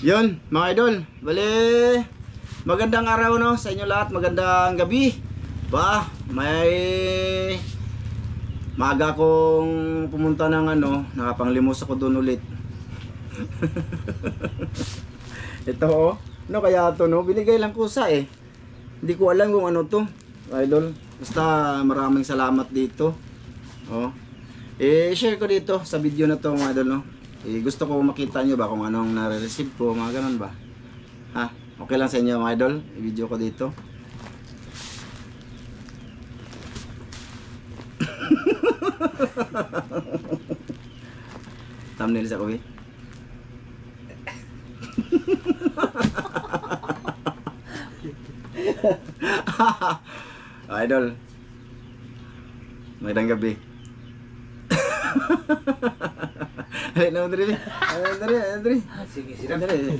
Yun, mga idol. Bale, magandang araw no sa inyo lahat, magandang gabi. Ba, may maaga akong pumunta ng nakapanglimos ako doon ulit. Ito oh. Ano kaya ito no? Binigay lang kusa eh. Hindi ko alam kung ano to, idol. Basta maraming salamat dito. Oh. I-share ko dito sa video na to mga idol no. Gusto ko makita nyo ba kung anong nare-receive ko, mga ganun ba? Ha? Okay lang sa inyo mga idol? I-video ko dito. Thumbnail sa kuwi. Idol. Magandang gabi. Ay, na Andre. Andre. Sige, Andre.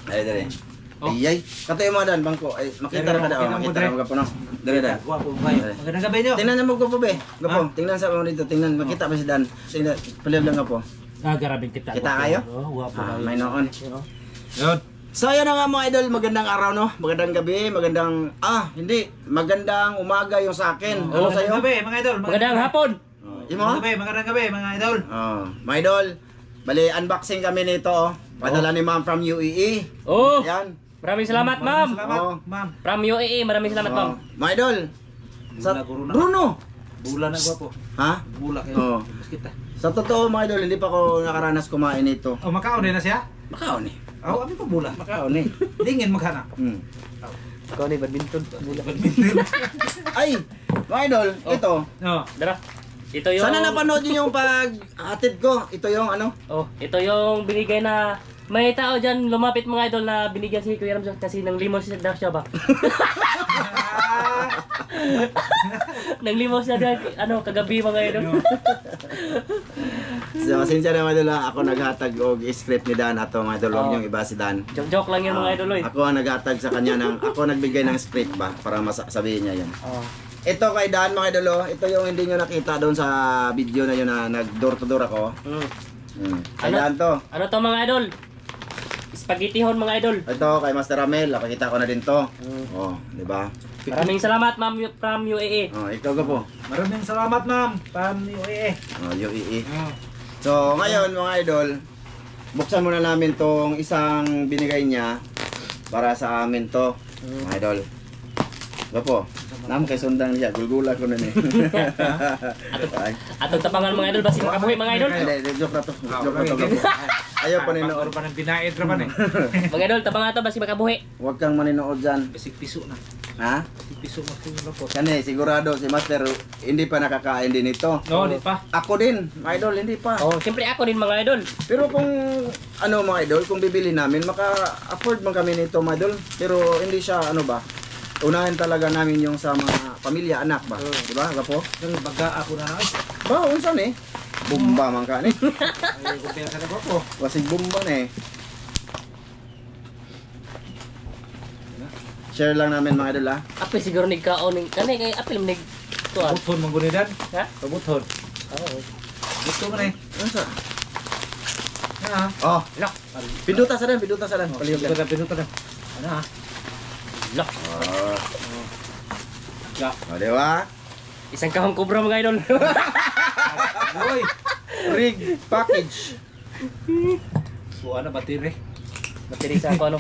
Ay. Ayay. Kato yung mga dan bangko. Ay, makita ra kada makita ra mga puno. Dere da. Guwapo kayo. Magandang gabi nyo. Tingnan mo ko be. Gapo. Tingnan sa mo dito. Tingnan makita pa si Dan. Tingnan palib lang gapo. Garabing kita. Kita kayo? Guwapo kayo. May noon. Yun. So yun na nga mga idol, magandang araw no, magandang gabi, magandang umaga yung sa akin. Ano sa'yo? Magandang gabi mga idol. Magandang hapon. Magandang gabi mga idol. Mga idol, bali unboxing kami nito oh. Padala ni ma'am from UAE. Oh, Yan. maraming salamat ma'am. Salamat Oo. ma'am. From UAE, maraming salamat ma'am. Mga idol, sa Bula, Bruno. Bula na guwapo. Ha? Bula kayo. Oo. Mas kita. Sa totoo mga idol, hindi pa ako nakaranas kumain nito. Oh, makaon din na siya? Makaon eh. Oh, abi pa bula. Makaon eh. Dingin maghanap. Ikaw ni badminton. Ay, mga idol, ito. Oh. Dara. Ito yung Sana napanood nyo yung pag-hatid ko. Ito yung ano. Oh, ito yung binigay na may tao diyan lumapit mga idol na binigyan si Kuya Ramjan kasi ng limos daw siya ba? Nang limos siya dahil, kagabi mga idol. So, pasensya na mga idol ha. Ako naghatag og script ni Dan ato mga idol. Huwag niyong iba si Dan. Joke lang yun mga idol oy. Ako ang naghatag sa kanya ako nagbigay ng script ba para sabihin niya yan. Oh. Ito kay Dan mga idol oh. Ito yung hindi niyo nakita doon sa video na yun na nag door to door ako. Kay Dan to. Ano to mga idol? Spaghettihon mga idol. Ito kay Master Ramel. Nakita ko na din to. Oh, di ba? Maraming salamat ma'am from UAE. Oh, ikaw ka po. Maraming salamat ma'am. Pam UAE. Oh, UAE. So, ngayon mga idol, buksan muna namin tong isang binigay niya para sa amin to, mga idol. Gapo, nam kay sundan niya, gulgula ko na ni. Atong tapangan mga idol basi makabuhi mga idol. Hindi, joke na to. Joke na to. Gapo. Ayaw pa ninood. Pa ng pinait ra man eh. Mga idol tapangan to basi makabuhi. Huwag kang maninood dyan. Bisik piso na. Ha? Bisik piso na po. Kasi sigurado si Master hindi pa nakakain din ito. No, di pa. Ako din, mga idol, hindi pa. Oh, siyempre ako din mga idol. Pero kung mga idol, kung bibili namin, maka-afford man kami nito mga idol. Pero hindi siya unahin talaga namin yung sa mga pamilya, anak ba? Di ba? Gapo? Yung baga ako na ay. Ba, unsan eh? Bumba man ka ni. Ay ko pera sa ko. Wasig bumba na eh. Share lang namin mga idol ha. Apil siguro nigkaon ning kanay kay apil nig tuan. Buton mong gunidan. Ha? Pabuton. Oh. Gusto mo na eh. Unsa? Ha? Oh, Lak. pinduta sa dan. Palihog lang. Pinuto na. Ano ha? Lak. Oh, di ba? Isang kahong kubra mga idol. Uy. Rig package. Buwan na batire. Bateri sa ako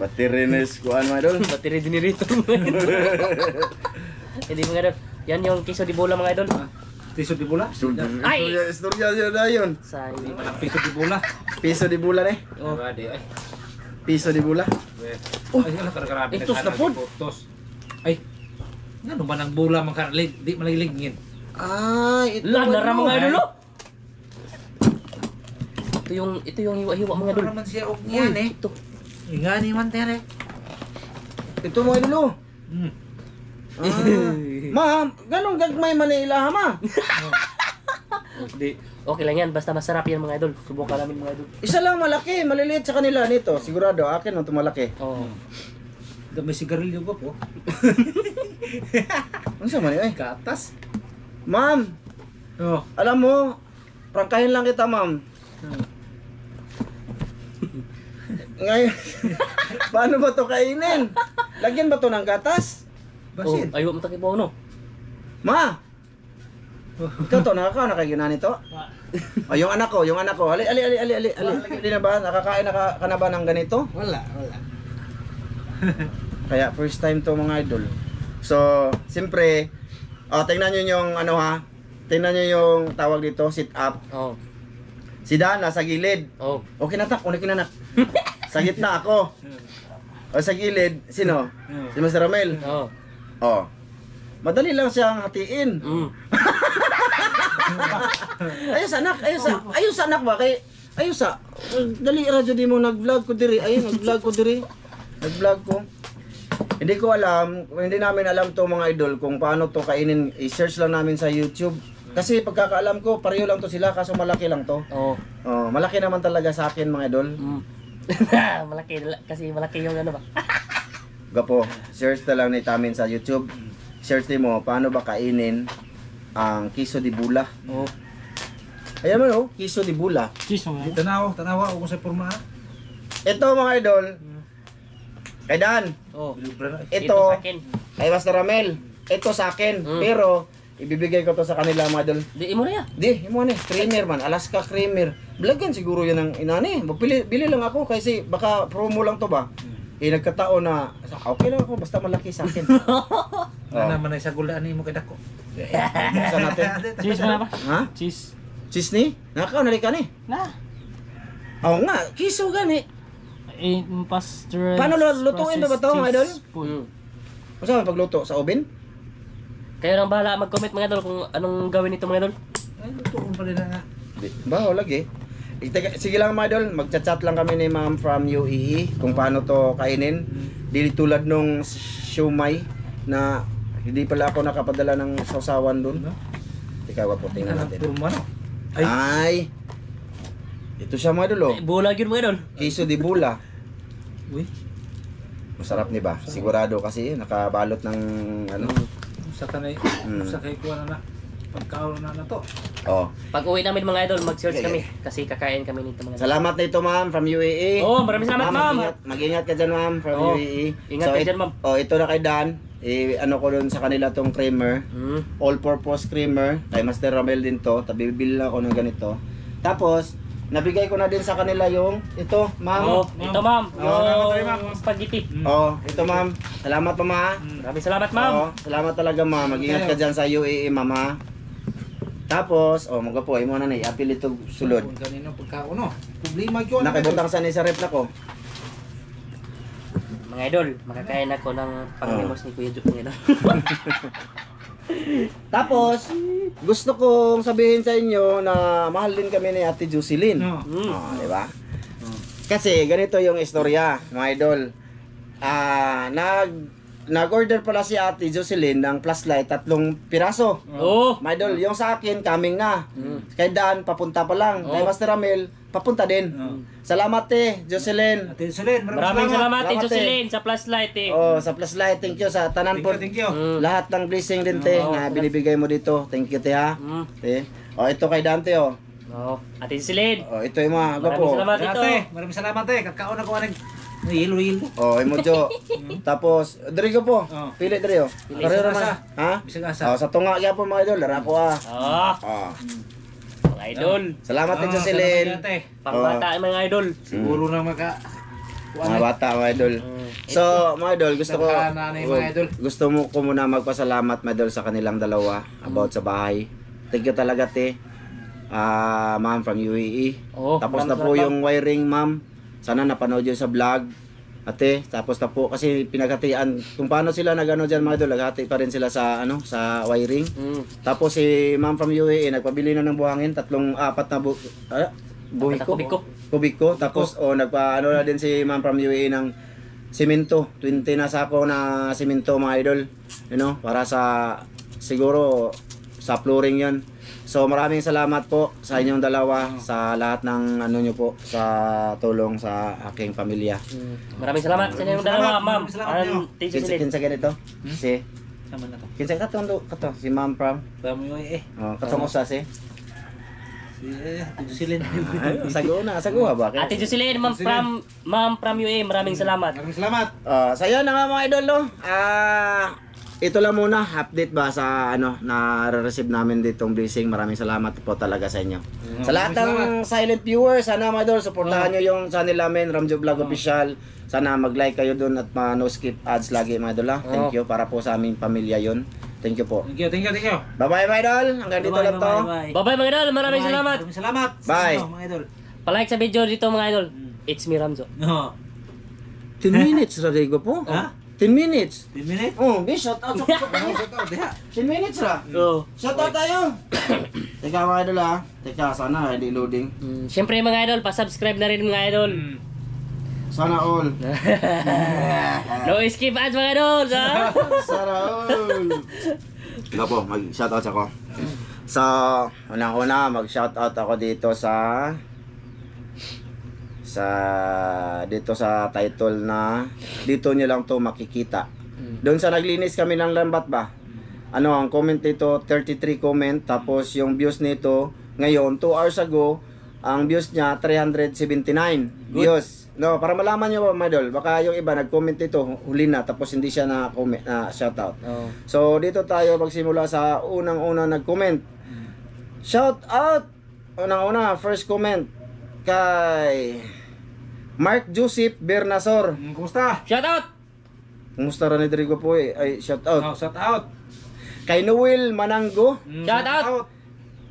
Baterines kuan mga idol. Bateri dinirito. Hindi mga idol. Yan yung kiso di bola mga idol. Piso di bula. Ay! Istorya na yun. Sayang. Piso di bula. Piso di bulan eh. Oh. Ay. Piso di bula. Ay, ala karagarabi. Itos na po. Tos. Ay. Nga naman ang bula man karalig, di maliligngin. Ay, ito Lag na mga idol. eh. Ito yung hiwa-hiwa mga idol. Ano naman siya og niyan eh. Ito. Ingani man tere. Ito mga idol. Hmm. Ma, ganun gagmay man na ilaha ma. Di. Okay lang yan, basta masarap yan mga idol. Subukan namin mga idol. Isa lang malaki, maliliit sa kanila nito. Sigurado, akin ang malaki. Oh. May sigarilyo ko po. Ano sa mani? Ay, Gatas. ma'am, Oh. alam mo, prangkahin lang kita, ma'am. Ngayon, paano ba to kainin? Lagyan ba to ng gatas? Basit. Ayaw mo takipo no. Ma! Ikaw to, nakakaw na kayo na nito? O, yung anak ko. Ali. Hindi na ba? Nakakain ka na ba ng ganito? Wala. Kaya first time to mga idol. So, siyempre, tingnan nyo yung ano ha. Tingnan nyo yung tawag dito, sit up. Oh. Si Dan nasa gilid. Oh. Okay na tak, unik na nak. Sa gitna ako. O sa gilid, sino? Si Master Ramel. Oh. Oh. Madali lang siyang hatiin. Mm. Ayos anak ba kay dali ra jud mo nag-vlog ko diri. Nag-vlog ko. Hindi ko alam, hindi namin alam to mga idol kung paano to kainin. I-search lang namin sa YouTube. Kasi pagkakaalam ko, pareho lang to sila kaso malaki lang to. Oh. Oh, malaki naman talaga sa akin mga idol. Mm. Kasi malaki yung ano ba? Gapo, search na lang namin sa YouTube. Search mo paano ba kainin ang queso de bula. Oh. Ayan mo, no? Queso de bula. Cheese mo. Tanawa ako sa porma. Ito mga idol. Kay Dan. Oh. Ito sa akin. kay Master Ramel. Ito sa akin. Mm. Pero ibibigay ko to sa kanila mga idol. Di mo na ya. Di, mo ni creamer man, Alaska creamer. Blagan siguro 'yan ang inani. Bili lang ako kasi baka promo lang to ba. Nagkataon na okay lang ako basta malaki sa akin. Wala naman ay sa gulaan mo kay dako. Buksan natin. Cheese mo na ba? Ha? Cheese. Cheese ni? Nakaw nalika ni. Na. Oo nga, kiso gani. Pasteurized. Paano lutuin ba to, mga idol? Mm. Masa pagluto sa oven? Kayo nang bahala mag-comment mga idol kung anong gawin nito mga idol. Ay, lutuon pa rin na nga. Baho lagi. Sige lang mga idol, magchat-chat lang kami ni Ma'am from UAE kung paano to kainin. Di tulad nung siumay na hindi pala ako nakapadala ng sausawan dun. Ikaw po, tingnan natin. Porma no. Ay! Ito siya mga idol oh. Bulag yun mga idol. Queso de bula. Uy, Masarap ni ba? Sigurado kasi nakabalot ng ano. sa kanay, sa kay kuha na. Pagkaon na to. Oh. Pag uwi namin mga idol, mag-search Okay. kami kasi kakain kami nito mga idol. Salamat na ito ma'am from UAE. Oh, maraming salamat ma'am. Mag-ingat ka dyan ma'am from Oh, UAE. ingat ka dyan, ma'am. Oh, ito na kay Dan. Ano ko dun sa kanila tong creamer. Mm. All-purpose creamer. Kay Master Ramel din to. Bibili ako ng ganito. Tapos, nabigay ko na din sa kanila yung ito, ma'am. Oh, ito ma'am. salamat tayo, ma'am. Yung spaghetti. Oh, ito ma'am. Salamat pa ma. Maraming salamat ma'am. Oh, salamat talaga ma'am. Mag-ingat ka dyan sa UAE mama. Tapos, mga po, imo na ni apil ito sulod. Kung kanino pagkaon no. Problema ko Nakibutang sa ni sa rep na ko. Mga idol, makakain ako ng panglimos ni Kuya Juk mga idol. Tapos, gusto kong sabihin sa inyo na mahal din kami ni Ate Jocelyn. No. Mm. Di ba? Kasi ganito yung istorya, mga idol. Nag-order pala si Ate Jocelyn ng flashlight 3 piraso. Oh. Mga idol, yung sa akin, coming na. Kay Dan, papunta pa lang. Kay Oh. Master Ramel, papunta din. Salamat Jocelyn. Ate Solen, Maraming salamat Salamat, Jocelyn sa flashlight eh. Oh, sa flashlight, thank you sa tanan po. Thank you. Mm. Lahat ng blessing din te na binibigay mo dito. Thank you te ha. Mm. Te. Oh, ito kay Dante oh. Oh, Ate Jocelyn. Oh, ito yung mga Maraming gapo. salamat ito. Ate, maraming salamat eh. Kakaon ako aning hilo-hilo. Oh, emojo. Tapos, diri ko po. Oh. Pili diri oh. Pili Pareho sa naman. asa. Ha? Bisag asa. Oh, sa tunga gyapon mga idol, dara ko ah. Ah, Oh. mga idol. Salamat te Ah, Jocelyn. salamat, ate. Pangbata mga idol. Siguro na Mga bata mga idol. So, mga idol, gusto ko Nanay, mga idol. gusto mo ko muna magpasalamat mga idol sa kanilang dalawa about sa bahay. Thank you talaga te. Ma'am from UAE. Oh, Tapos na maraming po salamat. yung wiring, ma'am. Sana napanood yun sa vlog. Ate, tapos na po kasi pinaghatian kung paano sila nagano diyan mga idol, naghati pa rin sila sa sa wiring. Mm. Tapos si Ma'am from UAE nagpabili na ng buhangin, 3-4 na buhiko. Kubiko. Kubiko. Tapos nagpaano na din si Ma'am from UAE ng simento, 20 na sako na simento mga idol. You know, para sa siguro sa flooring 'yon. So maraming salamat po sa inyong dalawa sa lahat ng ano nyo po sa tulong sa aking pamilya. Maraming salamat sa inyong dalawa, ma'am. Maraming salamat niyo. Ate Jocelyn. Kinsa ganito? Si Naman na to. kinsa katong kato si Ma'am from Tama mo eh. katong usa si Silin. Ay, saguha ba? Ate Jocelyn, ma'am from UA, maraming salamat. Maraming salamat. Saya na nga mga idol, no? Ito lang muna, update ba sa ano, na-receive namin ditong blessing. Maraming salamat po talaga sa inyo. Sa lahat ng silent viewers, sana mga idol, supportahan nyo yung channel namin, Ramjo Vlog Official. Sana mag-like kayo dun at no skip ads lagi mga idol, ha? Thank you, para po sa aming pamilya yon. Thank you po. Thank you. Bye-bye mga idol, hanggang dito lang to. Bye-bye mga idol, maraming salamat. Maraming salamat. Bye. Mga idol. Palike sa video dito mga idol. It's me Ramzo. No. 10 minutes, Rodrigo po. Ha? 10 minutes. 10 minutes. Oh, shout out. Shout out diha. 10 minutes ra. Oh. Shout out tayo. Teka mga idol, ha. Teka, sana hindi loading. Siyempre mga idol, pa-subscribe na rin mga idol. Sana all. No skip ads mga idol. Sana all. Ikaw po, mag-shoutout ako. So, unang-una, mag-shoutout ako dito sa dito sa title na dito nyo lang to makikita. Doon sa naglinis kami ng lambat ba? Ano, ang comment nito, 33 comment. Tapos yung views nito, ngayon, 2 hours ago, ang views niya, 379 views. No, para malaman nyo ba, my idol, baka yung iba nag-comment dito, huli na, tapos hindi siya na-comment, na shoutout. Oh. So, dito tayo magsimula sa unang-una nag-comment. Shoutout! Unang-una, first comment kay Mark Joseph Bernasor. Kumusta? Shout out. Kumusta Rodrigo po eh? Ay, shoutout. Oh, shout out. Kay Noel Manango. Shout out.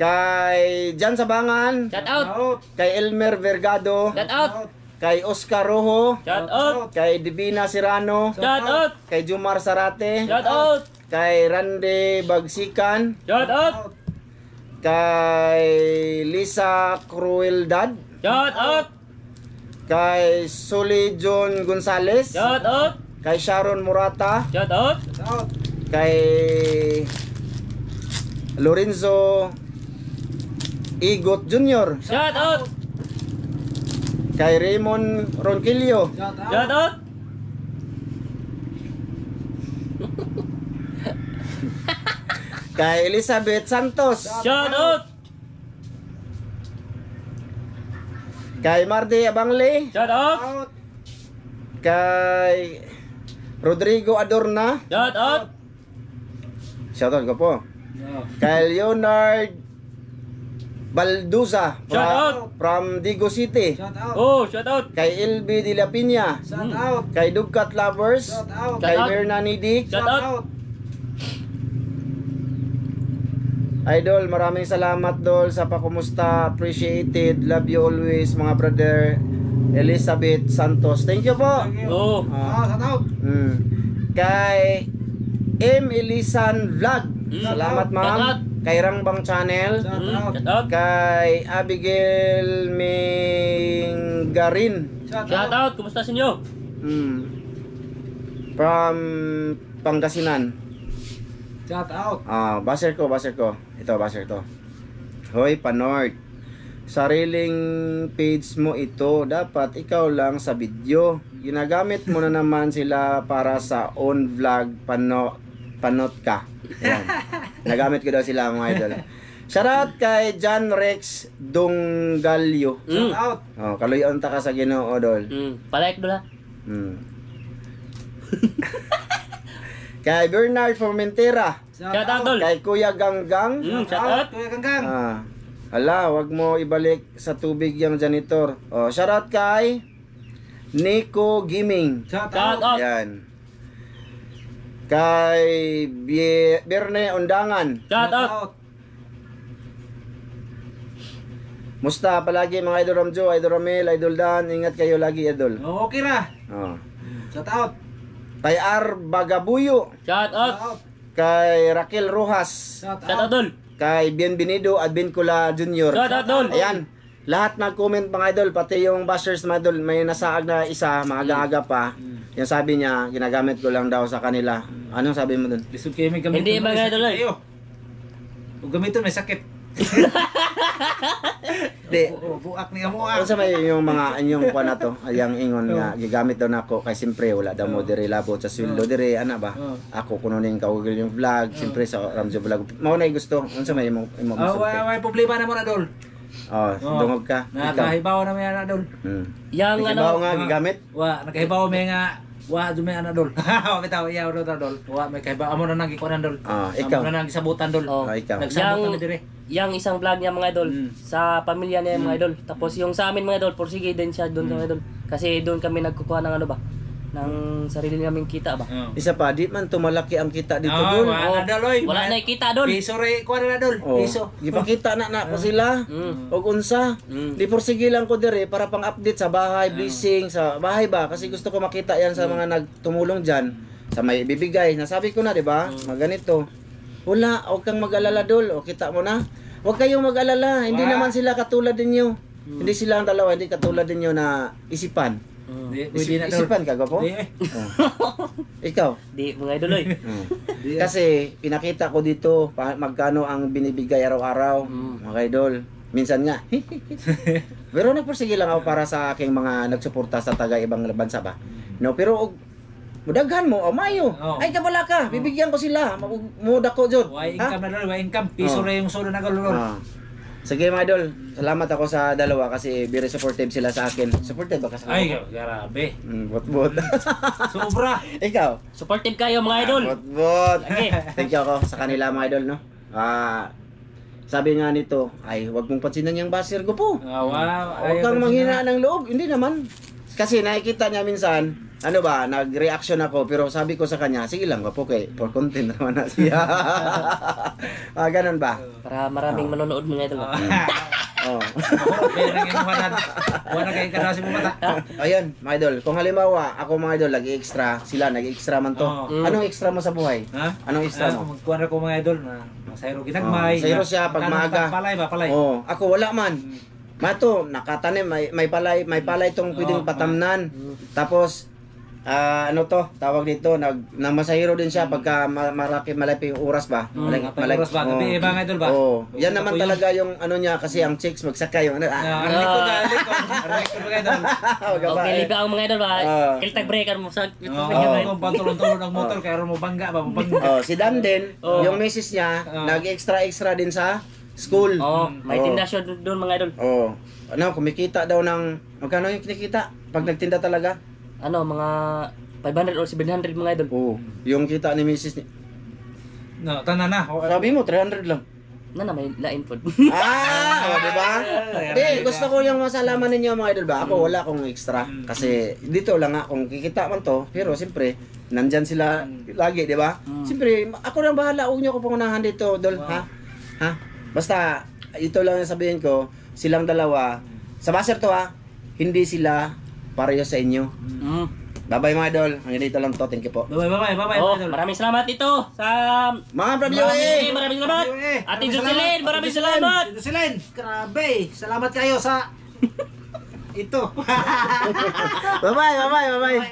Kay Jan Sabangan. Shout out. Kay Elmer Vergado. Shout out. Kay Oscar Rojo. Shout out. Kay Divina Serrano. Shout out. Kay Jumar Sarate. Shout out. Kay Rande Bagsikan. Shout out. Kay Lisa Crueldad. Shout out. Kay Suli John Gonzales. Shout out. Kay Sharon Murata. Shout out. Kay Lorenzo Igot Jr. Shout out. Kay Raymond Ronquillo. Shout out. Kay Elizabeth Santos. Shout out. Kay Mardy Abangle. Shout out. Kay Rodrigo Adorna. Shout out. Shoutout ko po. Kay Leonard Balduza Shout out. from Digo City. Oh, shout out. Kay LB De La Piña. Kay Dugkat Lovers. Kay Shout out. Mirna Nidik. Shout out. Idol, maraming salamat Dol sa pakumusta. Appreciated. Love you always mga brother. Elizabeth Santos. Thank you po. Oh. Kay M. Elisan Vlog. Salamat Shout out. ma'am. Kay Rangbang Channel. Shout out. Kay Abigail Minggarin. Shout out. Kumusta sa inyo? From Pangasinan. Shout out. Baser ko. Ito, baser to. Hoy, Panord. Sariling page mo ito. Dapat ikaw lang sa video. Ginagamit mo na naman sila para sa own vlog. Panot ka. Ayan. Nagamit ko daw sila mga idol. Shoutout kay John Rex Donggalyo. Shout out. Kaluyon ta ka sa Ginoo, Dol. Palike doon ha. Kay Bernard Formentera. Shout out Dol. Kay Kuya Ganggang. Shout out. Kuya Ganggang. Hala, wag mo ibalik sa tubig yung janitor. Shoutout kay Nico Gaming. Shout Shout out. Yan. Kay Berne Undangan. Shout out. Musta palagi mga Idol Ramjo, Idol Ramel, Idol Dan. Ingat kayo lagi, Idol. Okay ra. Shout out. Kay R. Bagabuyo. Shout out. Kay Raquel Rojas. Shout Shout out Dol. Kay Bienvenido Advincula Jr. Shout out Dol. Ayan. Lahat nag-comment mga idol, pati yung bashers mga idol, may nasaag na isa, maaga-aga pa. Yung sabi niya, ginagamit ko lang daw sa kanila. Anong sabi mo dun? Lisod kayo may gamiton. Hindi mga idol ay. Kung gamiton may sakit. Di. Buak ni amo. Ano sa may yung mga inyong kuha na to, yung ingon nga, gigamit daw na ako, kay siyempre wala daw mo diri labot sa sweldo diri, ana ba? Ako kuno ning kaugil yung vlog, siyempre sa Ramjo Vlog. Mao na gusto, ano sa may imong Why problema na mo na Dol? Oh, Oo. dungog ka. Ikaw. Nakahibaw na may ana dol. Yang Nagibaw ano, nga gigamit. Wa nakahibaw may nga wa dumi ana dol. Wa bitaw iya dol dol. Wa may kahibaw amo na nang gikuan dol. Ikaw. Amo na nang gisabutan dol. Oh. Ikaw. Nagsabot na dire. yang isang vlog niya mga idol sa pamilya niya mga idol. Tapos yung sa amin mga idol, porsige din siya doon mga idol. Kasi doon kami nagkukuha ng ano ba? Ng sarili naming kita ba? Isa pa, di man tumalaki ang kita dito Oh, dul. wala dol oy. Wala na ikita dol. Piso re kuan na dol. Oh, Piso. gipakita na ko sila. Og unsa. Di porsige lang ko dire para pang-update sa bahay, blessing sa bahay ba kasi gusto ko makita yan sa mga nagtumulong diyan sa may bibigay. Nasabi ko na, di ba? Maganito. Wala, huwag kang mag-alala dul. O kita mo na. Huwag kayong mag-alala. Hindi naman sila katulad ninyo. Hindi sila ang dalawa, hindi katulad ninyo na isipan. Di pwede na dol. Isipan ka, gwapo? Di. Ikaw. Di mga idol oy. Kasi pinakita ko dito magkano ang binibigay araw-araw, mga idol. Minsan nga. Pero nagpursige lang ako para sa aking mga nagsuporta sa taga ibang bansa ba. No, pero mudaghan mo, mayo. Oh. Ay kabala ka, bibigyan ko sila. Muda ko jud. Wa income na dol, wa income. Piso re yung sulo na dol. Sige mga idol, salamat ako sa dalawa kasi very supportive sila sa akin. Supportive ba ka sa Ay, akin? grabe. Bot-bot. Sobra. Ikaw? Supportive kayo mga idol. Bot-bot. Okay. Thank you ako sa kanila mga idol, no? Sabi nga nito, ay huwag mong pansinan yung basir ko po. Wow. Huwag kang manghina ng loob. Hindi naman. Kasi nakikita niya minsan, ano ba, nag-reaction ako, pero sabi ko sa kanya, sige lang, po kay for content naman na siya. Ganun ba? Para maraming manonood mga idol. Oh. Pero yung wala kay kada si mata. Ayan, mga idol. Kung halimbawa, ako mga idol, nag-extra, sila nag-extra man to. Oo. Anong extra mo sa buhay? Ha? Anong extra mo? Magkuha ko mga idol na masayro ginagmay. Sayro siya pag maaga. Palay ba, palay. Oh, ako wala man. Mato, nakatanim, may palay tong pwedeng patamnan. Tapos, ano to, tawag dito, namasahiro din siya pagka malaki yung oras ba? Oras ba? Gabi ba nga idol ba? Oh, yan naman talaga yung ano niya kasi ang chicks magsaka yung ano. Likod ba idol? Okay, liga ang mga idol ba? Kiltag breaker mo sa Kung pantulon-tulon ng motor kaya mo bangga ba? Oh, si Dan din, yung misis niya, nag-extra din sa school. Oh, may tinda siya doon mga idol. Oh. Ano, kumikita daw ng magkano yung kinikita pag nagtinda talaga? Ano, mga 500 or 700 mga idol. Oh, yung kita ni misis ni. No, tanan na. Sabi mo 300 lang. Na may lain po. Di ba? Di, gusto ko yung masalaman ninyo mga idol ba? Ako wala akong extra kasi dito lang nga kung kikita man to, pero siyempre nandyan sila lagi, di ba? Siyempre, ako nang bahala, huwag niyo ko pangunahan dito, dol, ha? Ha? Basta ito lang yung sabihin ko, silang dalawa, sa baser to ha, hindi sila pareho sa inyo. Bye-bye mga idol. Hanggang dito lang to. Thank you po. Bye-bye Oh, idol. maraming salamat ito sa Mga Brabioe! maraming salamat. Ate Jocelyn, maraming salamat. Ito sila. Grabe. Salamat kayo sa ito. Bye-bye, bye-bye, bye-bye.